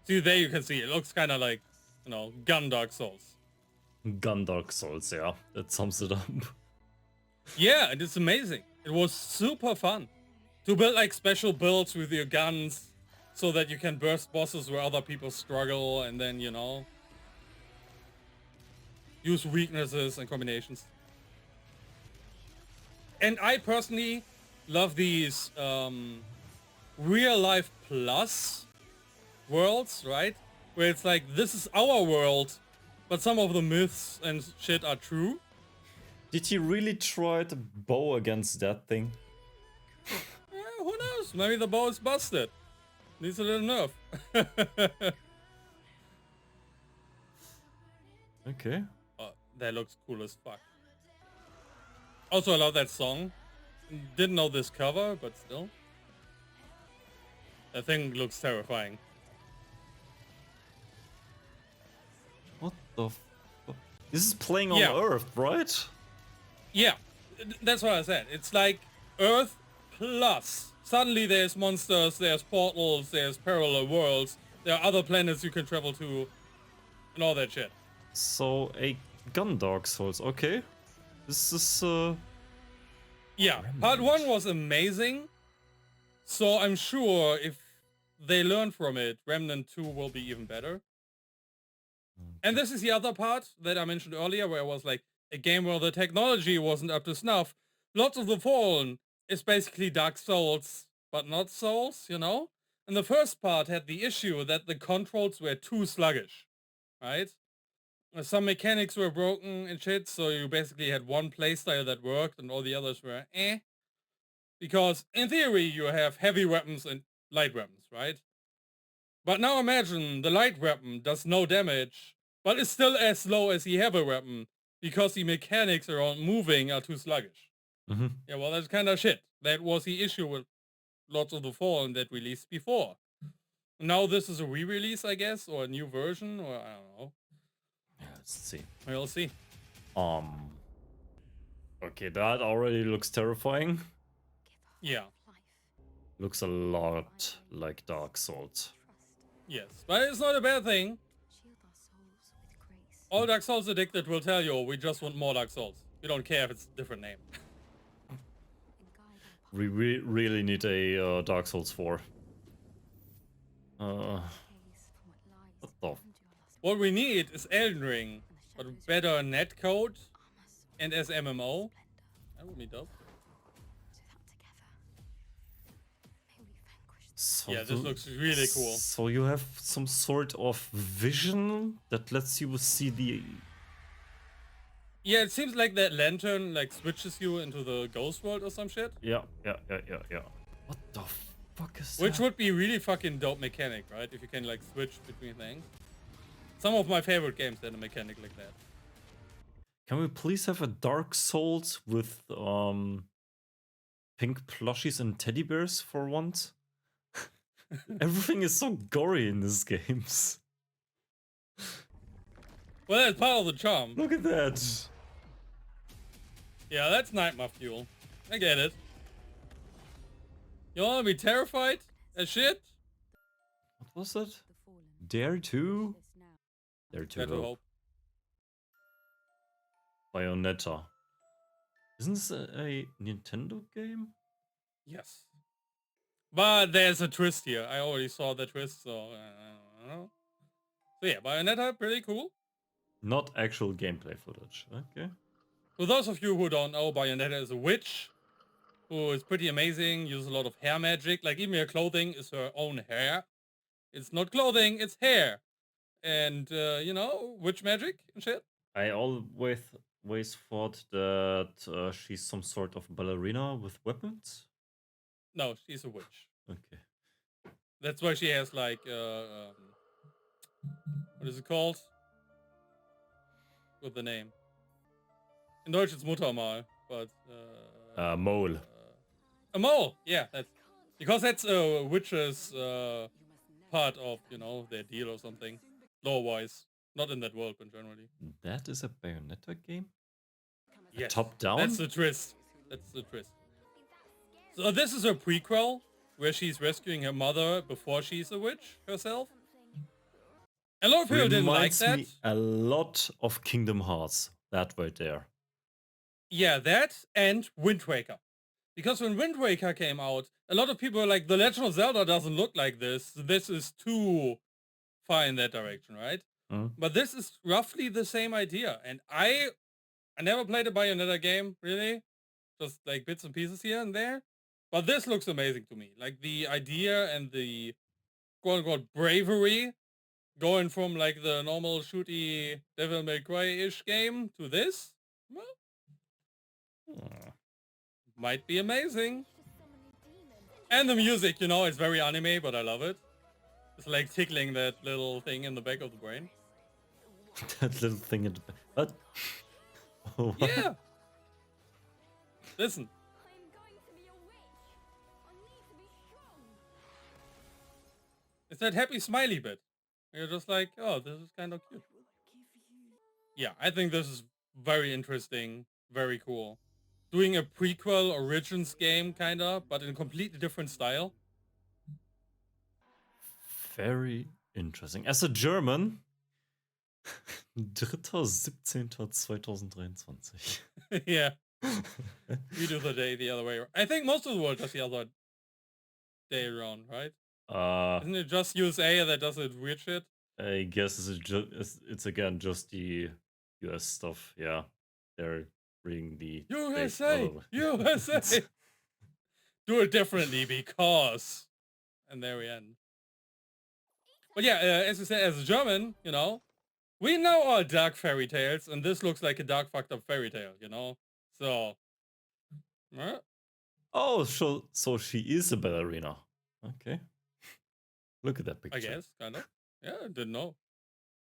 Speaker 1: See, there you can see it looks kind of like, you know, Gun Dark Souls.
Speaker 2: Gun Dark Souls, yeah. That sums it up.
Speaker 1: Yeah, and it's amazing. It was super fun to build like special builds with your guns so that you can burst bosses where other people struggle and then, you know, use weaknesses and combinations. And I personally love these real life plus worlds, right? Where it's like, this is our world, but some of the myths and shit are true.
Speaker 2: Did he really try to bow against that thing?
Speaker 1: Who knows? Maybe the bow is busted. Needs a little nerf.
Speaker 2: Okay.
Speaker 1: Oh, that looks cool as fuck. Also, I love that song. Didn't know this cover, but still. That thing looks terrifying.
Speaker 2: What the fuck? This is playing on
Speaker 1: Yeah.
Speaker 2: Earth, right?
Speaker 1: Yeah, that's what I said. It's like Earth plus. Suddenly there's monsters, there's portals, there's parallel worlds, there are other planets you can travel to, and all that shit.
Speaker 2: So, a Gun Dark Souls, okay. This is,
Speaker 1: Yeah, part 1 was amazing, so I'm sure if they learn from it, Remnant 2 will be even better. And this is the other part that I mentioned earlier, where it was like a game where the technology wasn't up to snuff. Lots of the Fallen is basically Dark Souls, but not Souls, you know? And the first part had the issue that the controls were too sluggish, right? Some mechanics were broken and shit, so you basically had one playstyle that worked and all the others were eh. Because in theory, you have heavy weapons and light weapons, right? But now imagine the light weapon does no damage, but is still as slow as the heavy weapon because the mechanics around moving are too sluggish.
Speaker 2: mhm.
Speaker 1: Yeah, well, that's kind of shit. That was the issue with Lords of the Fallen that released before. Now this is a re-release, I guess, or a new version, or I don't know.
Speaker 2: Yeah, let's see.
Speaker 1: We'll see.
Speaker 2: Okay, that already looks terrifying.
Speaker 1: Yeah,
Speaker 2: Looks a lot like Dark Souls.
Speaker 1: yes. But it's not a bad thing. All Dark Souls addicted will tell you, we just want more Dark Souls. We don't care if it's a different name.
Speaker 2: We really need a Dark Souls 4. What the?
Speaker 1: What we need is Elden Ring, but better netcode and as MMO. That would be dope.
Speaker 2: So
Speaker 1: Yeah, this looks really cool.
Speaker 2: So you have some sort of vision that lets you see the...
Speaker 1: Yeah, it seems like that lantern like switches you into the ghost world or some shit.
Speaker 2: Yeah. What the fuck is
Speaker 1: Which
Speaker 2: that?
Speaker 1: would be really fucking dope mechanic, right? If you can like switch between things. Some of my favorite games had a mechanic like that.
Speaker 2: Can we please have a Dark Souls with pink plushies and teddy bears for once? Everything is so gory in these games.
Speaker 1: Well, that's part of the charm.
Speaker 2: Look at that.
Speaker 1: Yeah, that's nightmare fuel. I get it. You wanna be terrified as shit?
Speaker 2: What was that? Dare to? Dare
Speaker 1: Dare
Speaker 2: to
Speaker 1: to
Speaker 2: hope.
Speaker 1: hope.
Speaker 2: Bayonetta. Isn't this a Nintendo game?
Speaker 1: Yes. But there's a twist here. I already saw the twist, so I don't know. So yeah, Bayonetta, pretty cool.
Speaker 2: Not actual gameplay footage. Okay.
Speaker 1: For those of you who don't know, Bayonetta is a witch who is pretty amazing, uses a lot of hair magic. Like even her clothing is her own hair. It's not clothing, it's hair. And, you know, witch magic and shit.
Speaker 2: I always thought that she's some sort of ballerina with weapons.
Speaker 1: No, she's a witch.
Speaker 2: Okay.
Speaker 1: That's why she has like, what is it called? With the name. In Deutsch it's Muttermal, but,
Speaker 2: Mole.
Speaker 1: a mole, yeah, that's, because that's a witch's, part of, you know, their deal or something. Lore-wise. Not in that world, but generally.
Speaker 2: That is a Bayonetta game?
Speaker 1: Yes.
Speaker 2: Top down?
Speaker 1: That's the twist. That's the twist. So this is a prequel where she's rescuing her mother before she's a witch herself. A lot of people didn't like
Speaker 2: Reminds
Speaker 1: that.
Speaker 2: me a lot of Kingdom Hearts. That right there.
Speaker 1: Yeah, that and Wind Waker. Because when Wind Waker came out, a lot of people were like, The Legend of Zelda doesn't look like this. This is too far in that direction, right?
Speaker 2: Mhm.
Speaker 1: But this is roughly the same idea. And I never played a Bayonetta game, really. Just like bits and pieces here and there. But this looks amazing to me. Like the idea and the quote-unquote bravery going from like the normal shooty Devil May Cry-ish game to this, well,
Speaker 2: Hmm.
Speaker 1: might be amazing. And the music, you know, it's very anime, but I love it. It's like tickling that little thing in the back of the brain.
Speaker 2: That little thing in the What? Oh, what?
Speaker 1: Yeah. Listen. It's that happy smiley bit. You're just like, oh, this is kind of cute. Yeah, I think this is very interesting, very cool. Doing a prequel Origins game, kind of, but in a completely different style.
Speaker 2: Very interesting. As a German, 3.17.2023.
Speaker 1: Yeah, we do the day the other way around. I think most of the world does the other day around, right? Isn't it just USA that does it weird shit?
Speaker 2: I guess it's again just the US stuff. Yeah, they're bringing the dates
Speaker 1: USA!
Speaker 2: all over.
Speaker 1: USA! Do it differently because... And there we end. But yeah, as you said, as a German, you know, we know all dark fairy tales, and this looks like a dark fucked up fairy tale, you know? So...
Speaker 2: Oh, so she is a ballerina. Okay. Look at that picture.
Speaker 1: I guess, kind of. Yeah, I didn't know.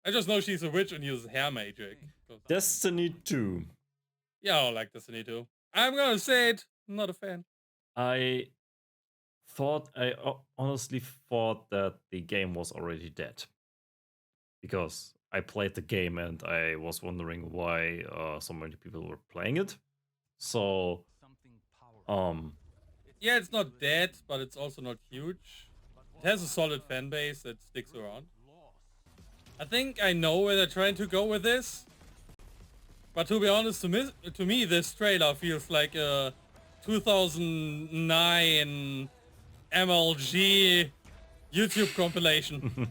Speaker 1: I just know she's a witch and uses hair magic.
Speaker 2: Destiny 2.
Speaker 1: Yeah, I like Destiny 2. I'm gonna say it, I'm not a fan.
Speaker 2: I honestly thought that the game was already dead. Because I played the game and I was wondering why so many people were playing it. So,
Speaker 1: Yeah, it's not dead, but it's also not huge. It has a solid fan base that sticks around. I think I know where they're trying to go with this. But to be honest, to me this trailer feels like a 2009 MLG YouTube compilation.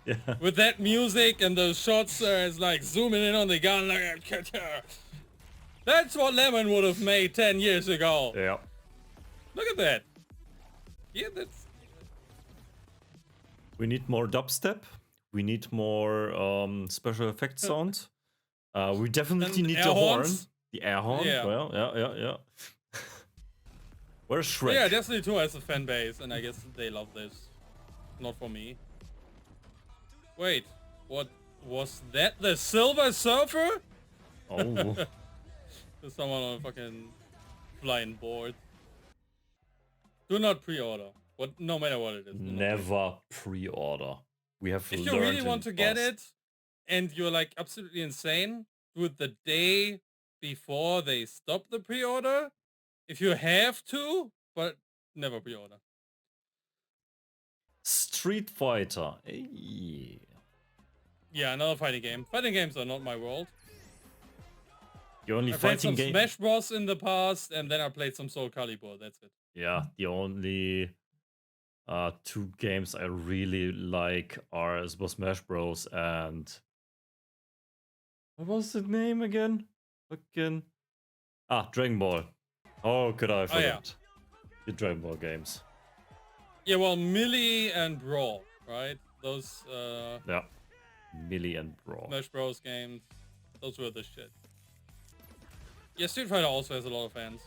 Speaker 2: yeah.
Speaker 1: With that music and those shots, it's like zooming in on the gun. Like, that's what Lemon would have made 10 years ago.
Speaker 2: Yeah.
Speaker 1: Look at that. Yeah, that's...
Speaker 2: We need more dubstep. We need more special effect sound. We definitely
Speaker 1: And
Speaker 2: need
Speaker 1: air
Speaker 2: the horn.
Speaker 1: horns.
Speaker 2: The air horn.
Speaker 1: Yeah.
Speaker 2: Well, yeah. Where's Shrek?
Speaker 1: Yeah, Destiny 2 has a fan base, and I guess they love this. Not for me. Wait, what was that? The Silver Surfer?
Speaker 2: Oh,
Speaker 1: There's someone on a fucking flying board. Do not pre-order. What? No matter what it is. do not
Speaker 2: never pre-order. We have
Speaker 1: If you
Speaker 2: learned
Speaker 1: really
Speaker 2: in
Speaker 1: want
Speaker 2: the
Speaker 1: to get
Speaker 2: past.
Speaker 1: it, and you're like absolutely insane, do it the day before they stop the pre-order. If you have to, but never pre-order.
Speaker 2: Street Fighter. Hey.
Speaker 1: Yeah, another fighting game. Fighting games are not my world.
Speaker 2: The only
Speaker 1: I played
Speaker 2: fighting
Speaker 1: some
Speaker 2: game.
Speaker 1: Smash Bros in the past, and then I played some Soul Calibur. That's it.
Speaker 2: Yeah, the only two games I really like are Super Smash Bros. And what was the name again? Fucking Dragon Ball. Oh, could I forget the Dragon Ball games?
Speaker 1: Yeah, well, Melee and Brawl, right? Those
Speaker 2: Yeah, Melee and Brawl.
Speaker 1: Smash Bros games, those were the shit. Yeah, Street Fighter also has a lot of fans.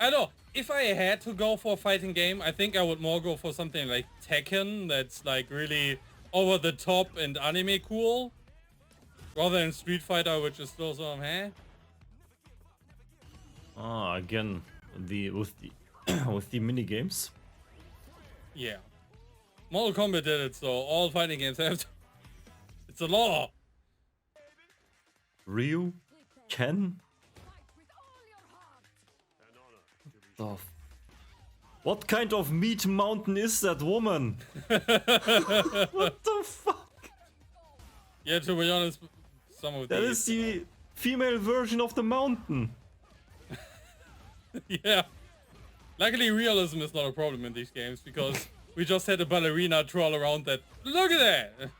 Speaker 1: I know, if I had to go for a fighting game, I think I would more go for something like Tekken, that's like really over the top and anime cool, rather than Street Fighter, which is still sort of
Speaker 2: Again, with the mini games.
Speaker 1: Yeah. Mortal Kombat did it, so all fighting games have to... It's a law!
Speaker 2: Ryu, Ken. What kind of meat mountain is that woman? What the fuck?
Speaker 1: Yeah, to be honest, some of
Speaker 2: That
Speaker 1: these...
Speaker 2: is the female version of the mountain.
Speaker 1: Yeah. Luckily, realism is not a problem in these games, because we just had a ballerina troll around that. Look at that!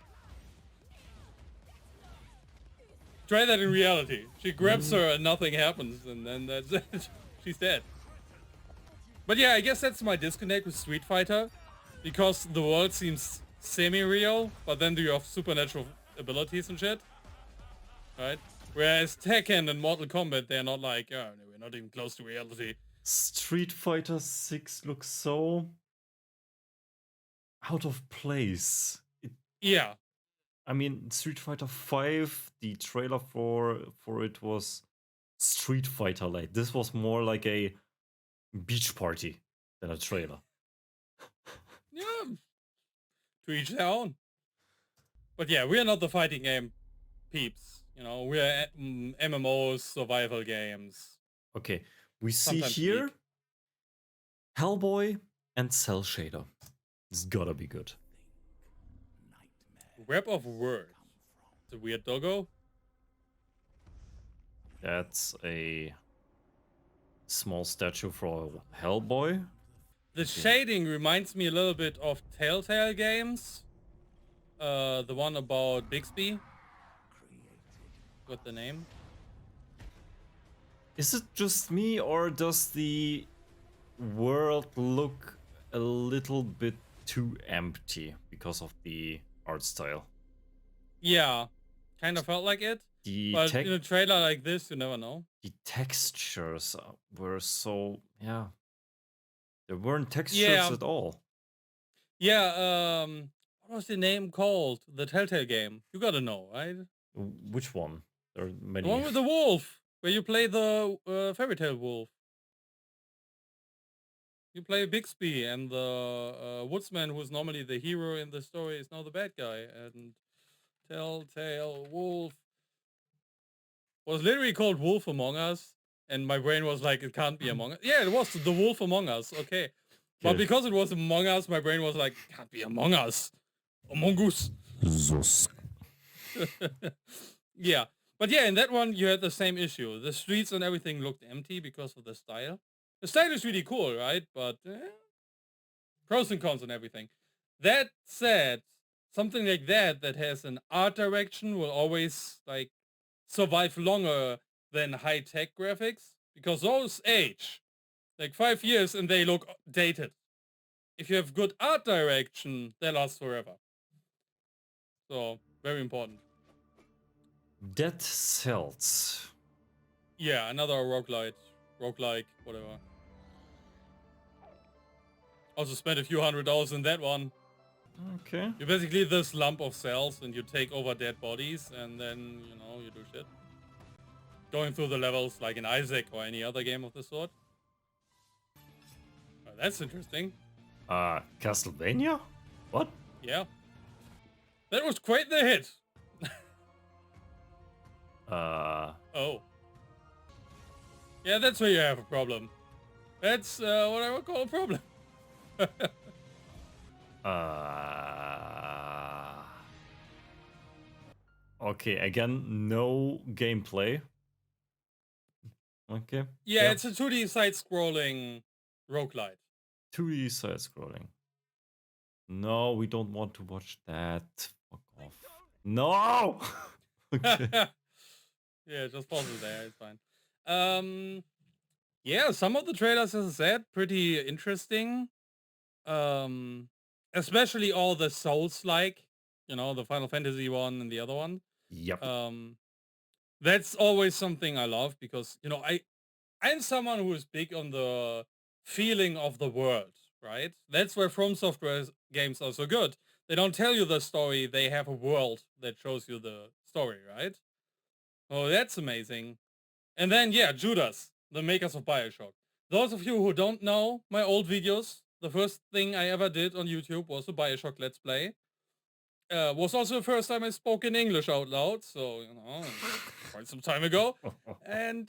Speaker 1: Try that in reality. She grabs her and nothing happens, and then that's it. She's dead. But yeah, I guess that's my disconnect with Street Fighter, because the world seems semi-real, but then you have supernatural abilities and shit. Right? Whereas Tekken and Mortal Kombat, they're not like, oh, no, we're not even close to reality.
Speaker 2: Street Fighter 6 looks so out of place.
Speaker 1: Yeah.
Speaker 2: I mean, Street Fighter 5, the trailer for it was Street Fighter like. This was more like a beach party than a trailer.
Speaker 1: Yeah. To each their own. But yeah, we're not the fighting game peeps. You know, we're MMOs, survival games.
Speaker 2: Okay, we see
Speaker 1: Sometimes
Speaker 2: here
Speaker 1: weak.
Speaker 2: Hellboy and Cell Shader. It's gotta be good.
Speaker 1: Web of Words. It's a weird doggo.
Speaker 2: That's a small statue for Hellboy.
Speaker 1: The shading reminds me a little bit of Telltale games. The one about Bixby. What's the name?
Speaker 2: Is it just me, or does the world look a little bit too empty because of the art style?
Speaker 1: Yeah, kind of felt like it.
Speaker 2: The
Speaker 1: But in a trailer like this, you never know.
Speaker 2: the textures were so, yeah. There weren't textures
Speaker 1: Yeah.
Speaker 2: at all.
Speaker 1: Yeah, what was the name called? The Telltale game. You gotta know, right?
Speaker 2: Which one? There are many.
Speaker 1: The one with the wolf, where you play the fairy tale wolf. You play Bixby, and the woodsman, who's normally the hero in the story, is now the bad guy. And Telltale Wolf was literally called Wolf Among Us, and my brain was like, it can't be Among Us. Yeah, it was the Wolf Among Us. Okay, but
Speaker 2: Okay.
Speaker 1: because it was Among Us, my brain was like, can't be Among Us. Among Us. Yeah. But yeah, in that one, you had the same issue. The streets and everything looked empty because of the style. The style is really cool, right? But pros and cons and everything. That said, something like that has an art direction will always like survive longer than high-tech graphics, because those age like 5 years and they look dated. If you have good art direction, they last forever. So, very important.
Speaker 2: Dead Cells.
Speaker 1: Yeah, another roguelike, whatever. Also spent a few $100s in that one.
Speaker 2: Okay.
Speaker 1: You're basically this lump of cells and you take over dead bodies and then, you know, you do shit. Going through the levels like in Isaac or any other game of the sort. Oh, that's interesting.
Speaker 2: Castlevania? What?
Speaker 1: Yeah. That was quite the hit. Oh. Yeah, that's where you have a problem. That's what I would call a problem.
Speaker 2: Okay, again, no gameplay. Okay.
Speaker 1: Yeah, it's a 2D side-scrolling roguelite.
Speaker 2: 2D side scrolling. No, we don't want to watch that. Fuck off. No! Okay.
Speaker 1: Yeah, just pause it there. It's fine. Yeah, some of the trailers, as I said, pretty interesting. Especially all the Souls-like, you know, the Final Fantasy one and the other one.
Speaker 2: Yep.
Speaker 1: That's always something I love because, you know, I'm someone who is big on the feeling of the world, right? That's where From Software games are so good. They don't tell you the story, they have a world that shows you the story, right? Oh, that's amazing. And then, yeah, Judas, the makers of Bioshock. Those of you who don't know my old videos, the first thing I ever did on YouTube was a Bioshock Let's Play. Was also the first time I spoke in English out loud, so, you know, quite some time ago. And,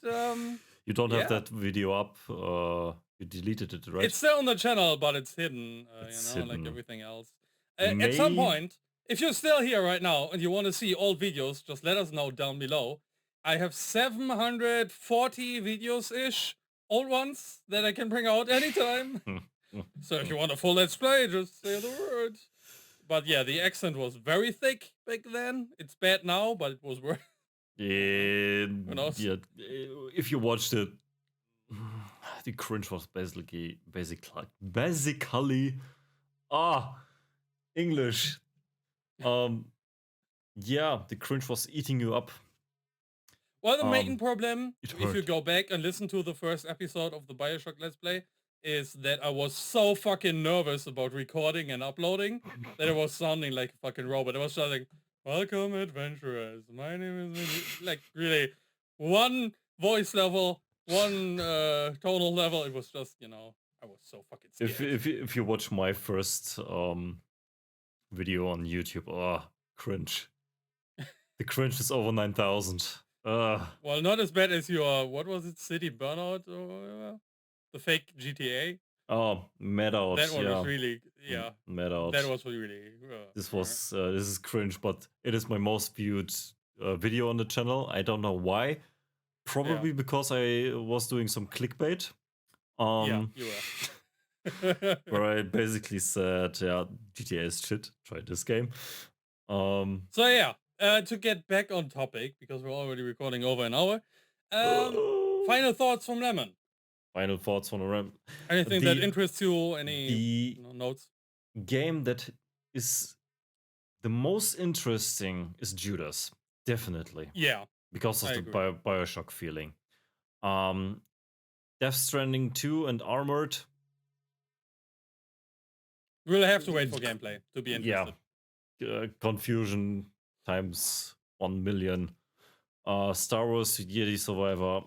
Speaker 2: You don't have
Speaker 1: yeah.
Speaker 2: that video up. You deleted it, right?
Speaker 1: It's still on the channel, but it's hidden,
Speaker 2: It's
Speaker 1: you know, like
Speaker 2: hidden.
Speaker 1: everything else. At some
Speaker 2: May-
Speaker 1: point, if you're still here right now and you want to see old videos, just let us know down below. I have 740 videos-ish, old ones, that I can bring out anytime. So if you want a full Let's Play, just say the word. But yeah, the accent was very thick back then. It's bad now, but it was worth. knows?
Speaker 2: Yeah, if you watched it, the cringe was basically English. Yeah, the cringe was eating you up.
Speaker 1: Well, the main problem,
Speaker 2: it
Speaker 1: if you
Speaker 2: hurt.
Speaker 1: go back and listen to the first episode of the Bioshock Let's Play, is that I was so fucking nervous about recording and uploading that it was sounding like a fucking robot. I was just like, "Welcome, adventurers. My name is..." Like, really, one voice level, one tonal level. It was just, you know, I was so fucking scared.
Speaker 2: If you watch my first video on YouTube, cringe. The cringe is over 9,000.
Speaker 1: Well, not as bad as your, what was it, City Burnout or the fake GTA?
Speaker 2: Oh, Meadows.
Speaker 1: That one
Speaker 2: yeah.
Speaker 1: was really, yeah.
Speaker 2: Meadows.
Speaker 1: That was really.
Speaker 2: This is cringe, but it is my most viewed video on the channel. I don't know why. Probably because I was doing some clickbait.
Speaker 1: Yeah, you were.
Speaker 2: Where I basically said, yeah, GTA is shit. Try this game.
Speaker 1: So yeah, to get back on topic, because we're already recording over an hour. Final thoughts from Lemon.
Speaker 2: Final thoughts on a RAM.
Speaker 1: Anything that interests you? Any
Speaker 2: The
Speaker 1: notes?
Speaker 2: game that is the most interesting is Judas, definitely,
Speaker 1: Yeah,
Speaker 2: because of
Speaker 1: I
Speaker 2: the
Speaker 1: agree.
Speaker 2: Bioshock feeling. Death Stranding 2 and Armored.
Speaker 1: We'll have to wait for gameplay to be interested.
Speaker 2: Confusion times 1 million. Star Wars Jedi Survivor.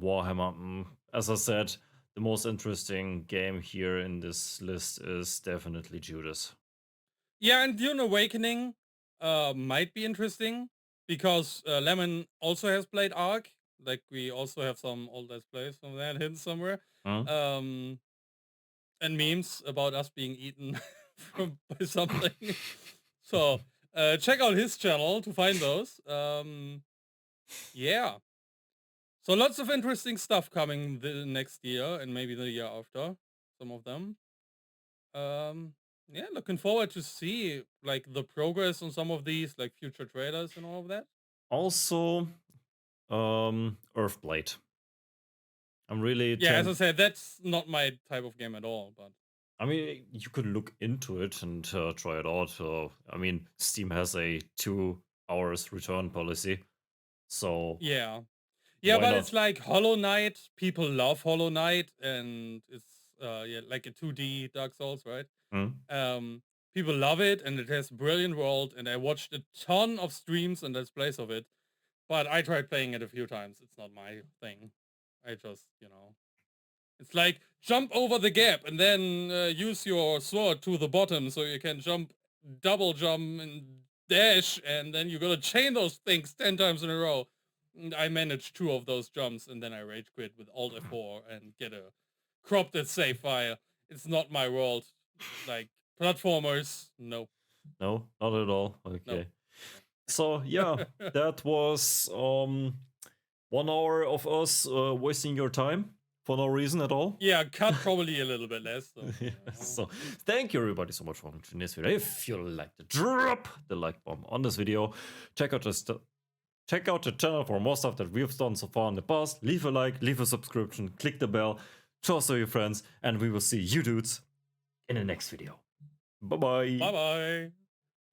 Speaker 2: Warhammer. As I said, the most interesting game here in this list is definitely Judas.
Speaker 1: Yeah, and Dune Awakening might be interesting because Lemon also has played Ark. Like, we also have some old Let's Plays from that hidden somewhere. And memes about us being eaten by something. So check out his channel to find those. Yeah. So lots of interesting stuff coming the next year and maybe the year after. Some of them. Yeah, looking forward to see like the progress on some of these, like future trailers and all of that.
Speaker 2: Also, Earthblade. I'm really
Speaker 1: Yeah, as I said, that's not my type of game at all. But
Speaker 2: I mean, you could look into it and try it out. I mean, Steam has a 2 hours return policy, so
Speaker 1: yeah,
Speaker 2: Why
Speaker 1: but
Speaker 2: not?
Speaker 1: it's like Hollow Knight. People love Hollow Knight, and it's yeah, like a 2D Dark Souls, right?
Speaker 2: Mm.
Speaker 1: People love it, and it has brilliant world, and I watched a ton of streams and let's plays of it. But I tried playing it a few times. It's not my thing. I just, it's like jump over the gap and then use your sword to the bottom so you can jump, double jump and dash, and then you gotta chain those things 10 times in a row. And I managed 2 of those jumps, and then I rage quit with Alt F4 and get a corrupted save file. It's not my world. Like platformers, no.
Speaker 2: No, not at all. Okay. So yeah, that was 1 hour of us wasting your time for no reason at all.
Speaker 1: Yeah, cut probably a little bit less. So,
Speaker 2: Yeah, so thank you everybody so much for watching this video. If you liked it, drop the like bomb on this video. Check out the channel for more stuff that we've done so far in the past. Leave a like, leave a subscription, click the bell, show us to your friends, and we will see you dudes in the next video. Bye bye.
Speaker 1: bye bye.